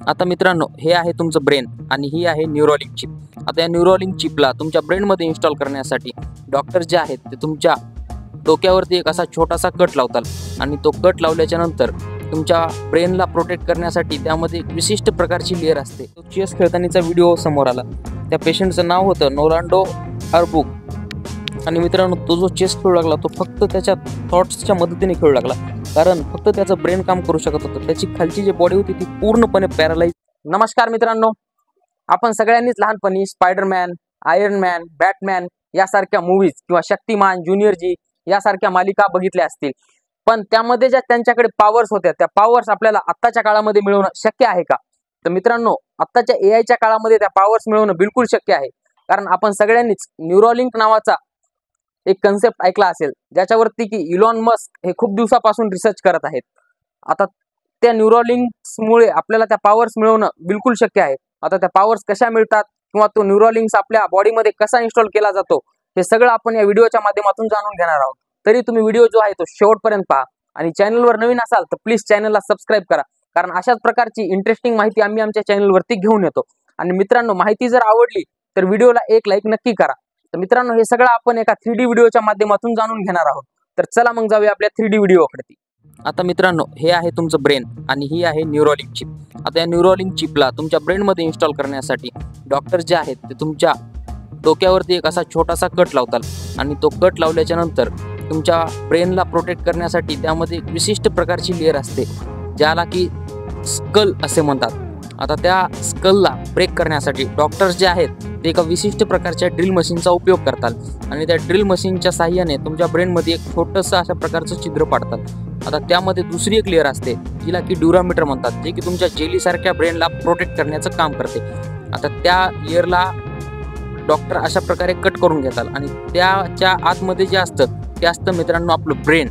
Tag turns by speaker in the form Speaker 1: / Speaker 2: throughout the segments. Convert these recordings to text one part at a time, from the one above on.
Speaker 1: आता मित्रांनो, हे आहे तुमचं ब्रेन आणि ही आहे न्यूरोलिंक चिप। आता या न्यूरोलिंक चिपला तुमच्या ब्रेनमध्ये इन्स्टॉल करण्यासाठी डॉक्टर जे आहेत ते तुमच्या डोक्यावरती एक असा छोटासा कट लावतात आणि तो कट लावल्याच्या नंतर तुमच्या ब्रेनला प्रोटेक्ट करण्यासाठी त्यामध्ये एक विशिष्ट प्रकारची लेअर असते। चेस खेळतानाचा व्हिडिओ समोर आला, त्या पेशंटचं नाव होतं नोलांडो अर्बुक। आणि मित्रांनो, तो जो चेस खेळू लागला तो फक्त त्याच्या थॉट्सच्या मदतीने खेळू लागला, कारण फक्त त्याचं ब्रेन काम करू शकत होतं। त्याची खालची जी बॉडी होती ती पूर्णपणे पॅरालाइज। नमस्कार मित्रांनो, आपण सगळ्यांनीच लहानपणी स्पायडरमॅन, आयर्न मॅन, बॅटमॅन यासारख्या मूवीज किंवा शक्तिमान, ज्युनियर जी यासारख्या मालिका बघितल्या असतील, पण त्यामध्ये ज्या त्यांच्याकडे पॉवर्स होत्या त्या पॉवर्स आपल्याला आत्ताच्या काळामध्ये मिळवणं शक्य आहे का? तर मित्रांनो, आत्ताच्या एआयच्या काळामध्ये त्या पॉवर्स मिळवणं बिलकुल शक्य आहे, कारण आपण सगळ्यांनीच न्यूरोलिंक नावाचा एक कन्सेप्ट ऐकला असेल, ज्याच्यावरती की इलॉन मस्क हे खूप दिवसापासून रिसर्च करत आहेत। आता त्या न्यूरोलिंक्समुळे आपल्याला त्या पॉवर्स मिळवणं बिलकुल शक्य आहे। आता त्या पॉवर्स कशा मिळतात किंवा तो न्यूरोलिंक्स आपल्या बॉडीमध्ये कसा इन्स्टॉल केला जातो हे सगळं आपण या व्हिडिओच्या माध्यमातून जाणून घेणार आहोत। तरी तुम्ही व्हिडिओ जो आहे तो शेवटपर्यंत पहा आणि चॅनलवर नवीन असाल तर प्लीज चॅनलला सबस्क्राईब करा, कारण अशाच प्रकारची इंटरेस्टिंग माहिती आम्ही आमच्या चॅनलवरती घेऊन येतो। आणि मित्रांनो, माहिती जर आवडली तर व्हिडिओला एक लाईक नक्की करा। तर मित्रांनो, हे सगळं आपण एका 3D व्हिडिओच्या माध्यमातून जाणून घेणार आहोत। तर चला मग जाऊया आपल्या 3D व्हिडिओकडे। आता मित्रांनो, हे आहे तुमचं ब्रेन आणि ही आहे न्यूरोलिंक चिप। आता या न्यूरोलिंक चिपला तुमच्या ब्रेनमध्ये इन्स्टॉल करण्यासाठी डॉक्टर जे आहेत ते तुमच्या डोक्यावरती एक असा छोटासा कट लावतात आणि तो कट लावल्याच्या नंतर तुमच्या ब्रेनला प्रोटेक्ट करण्यासाठी त्यामध्ये एक विशिष्ट प्रकारची लेअर असते, ज्याला की स्कल असे म्हणतात। आता त्या स्कलला ब्रेक करण्यासाठी डॉक्टर्स जे आहेत ते एका विशिष्ट प्रकारच्या ड्रिल मशीनचा उपयोग करतात आणि त्या ड्रिल मशीनच्या साहाय्याने तुमच्या ब्रेनमध्ये एक छोटंसं अशा प्रकारचं छिद्र पाडतात। आता त्यामध्ये दुसरी एक लेअर असते जिला की ड्युरामीटर म्हणतात, जे की तुमच्या जेलीसारख्या ब्रेनला प्रोटेक्ट करण्याचं काम करते। आता त्या लेअरला डॉक्टर अशा प्रकारे कट करून घेतात आणि त्याच्या आतमध्ये जे असतं ते असतं मित्रांनो आपलं ब्रेन।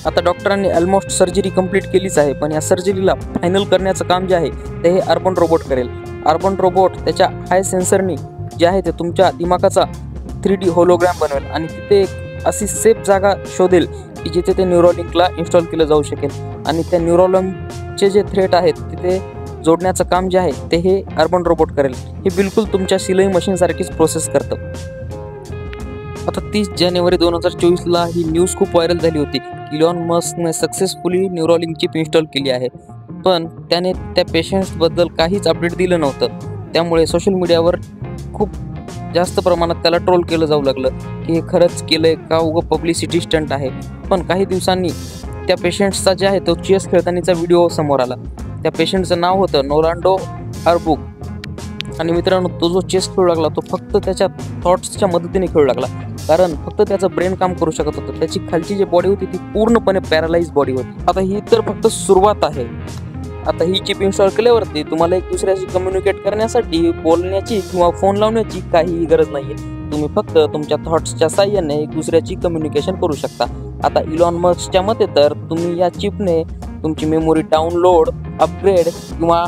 Speaker 1: आता डॉक्टरांनी ऑलमोस्ट सर्जरी कंप्लीट केलीच आहे, पण या सर्जरीला फायनल करण्याचं काम जे आहे ते हे अर्बन रोबोट करेल। अर्बन रोबोट त्याच्या हाय सेन्सरनी जे आहे ते तुमच्या दिमागाचा 3D होलोग्राम बनवेल आणि तिथे एक अशी सेफ जागा शोधेल की जिथे ते न्यूरोलिंकला इन्स्टॉल केलं जाऊ शकेल आणि त्या न्यूरोलिंकचे जे थ्रेड आहेत तिथे जोडण्याचं काम जे आहे ते हे अर्बन रोबोट करेल। हे बिलकुल तुमच्या सिलाई मशीनसारखीच प्रोसेस करतं। आता 30 जानेवारी 2024ला ही न्यूज खूप व्हायरल झाली होती। इलॉन मस्कने सक्सेसफुली न्यूरोलिंक चिप इन्स्टॉल केली आहे, पण त्याने त्या पेशंट्सबद्दल काहीच अपडेट दिलं नव्हतं। त्यामुळे सोशल मीडियावर खूप जास्त प्रमाणात त्याला ट्रोल केलं जाऊ लागलं की हे खरंच केलंय का, उगं पब्लिसिटी स्टंट आहे। पण काही दिवसांनी त्या पेशंट्सचा जे आहे तो चेस खेळतानाचा व्हिडिओ समोर आला, त्या पेशंटचं नाव होतं नोलांडो अर्बुक। आणि मित्रांनो, तो जो चेस खेळू लागला तो फक्त त्याच्या थॉट्सच्या मदतीने खेळू लागला, कारण फक्त त्याचं ब्रेन काम करू शकत होतं। त्याची खालची जी बॉडी होती ती पूर्णपणे पॅरालाइज बॉडी होती। आता ही तर फक्त सुरुवात आहे। आता ही चिप इन्स्टॉल केल्यावरती तुम्हाला एक दुसऱ्याशी कम्युनिकेट करण्यासाठी बोलण्याची किंवा फोन लावण्याची काहीही गरज नाहीये। तुम्ही फक्त तुमच्या थॉट्सच्या साहाय्याने एक दुसऱ्याची कम्युनिकेशन करू शकता। आता इलॉन मस्कच्या मते तर तुम्ही या चिपने तुमची मेमोरी डाउनलोड, अपग्रेड किंवा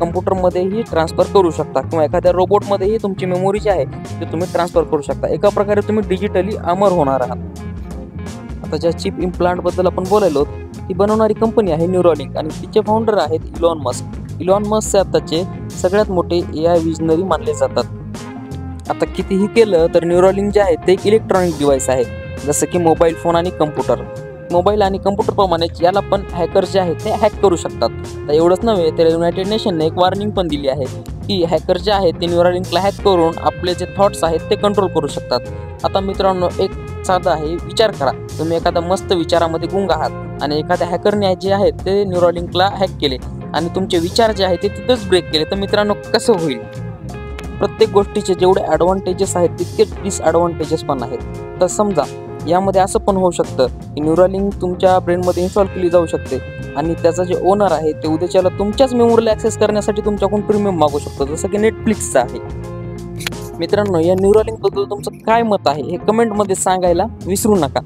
Speaker 1: कम्प्युटरमध्येही ट्रान्सफर करू शकता किंवा एखाद्या रोबोटमध्येही तुमची मेमोरी जी आहे ते तुम्ही ट्रान्सफर करू शकता। एका प्रकारे तुम्ही डिजिटली अमर होणार आहात। आता ज्या चिप इम्प्लांटबद्दल आपण बोलायलो, ती बनवणारी कंपनी आहे न्यूरोलिंक आणि तिचे फाउंडर आहेत इलॉन मस्क। इलॉन मस्क आताचे सगळ्यात मोठे AI विजनरी मानले जातात। आता कितीही केलं तर न्यूरोलिंक जे आहे ते एक इलेक्ट्रॉनिक डिव्हाइस आहे, जसं की मोबाईल फोन आणि कम्प्युटर। मोबाईल आणि कम्प्युटरप्रमाणेच याला पण हॅकर्स जे आहेत ते हॅक करू शकतात। तर एवढंच नव्हे तर युनायटेड नेशनने एक वॉर्निंग पण दिली आहे की हॅकर जे आहेत ते न्यूरोलिंकला हॅक करून आपले जे थॉट्स आहेत ते कंट्रोल करू शकतात। आता मित्रांनो, एक साधा आहे, विचार करा, तुम्ही एखाद्या मस्त विचारामध्ये गुंग आहात आणि एखाद्या हॅकरने जे आहेत ते न्यूरोलिंकला हॅक केले आणि तुमचे विचार जे आहेत ते तिथेच ब्रेक केले, तर मित्रांनो कसं होईल? प्रत्येक गोष्टीचे जेवढे ॲडव्हान्टेजेस आहेत तितकेच डिसॲडव्हान्टेजेस पण आहेत। तर समजा यामध्ये असं पण होऊ शकतं की न्यूरोलिंक तुमच्या ब्रेनमध्ये इन्स्टॉल केली जाऊ शकते आणि त्याचा जे ओनर आहे ते उद्याच्याला तुमच्याच मेमोरीला ॲक्सेस करण्यासाठी तुमच्याकडून प्रीमियम मागू शकतो, जसं की नेटफ्लिक्सचं आहे। मित्रांनो, या न्यूरोलिंकबद्दल तुमचं काय मत आहे हे कमेंटमध्ये सांगायला विसरू नका।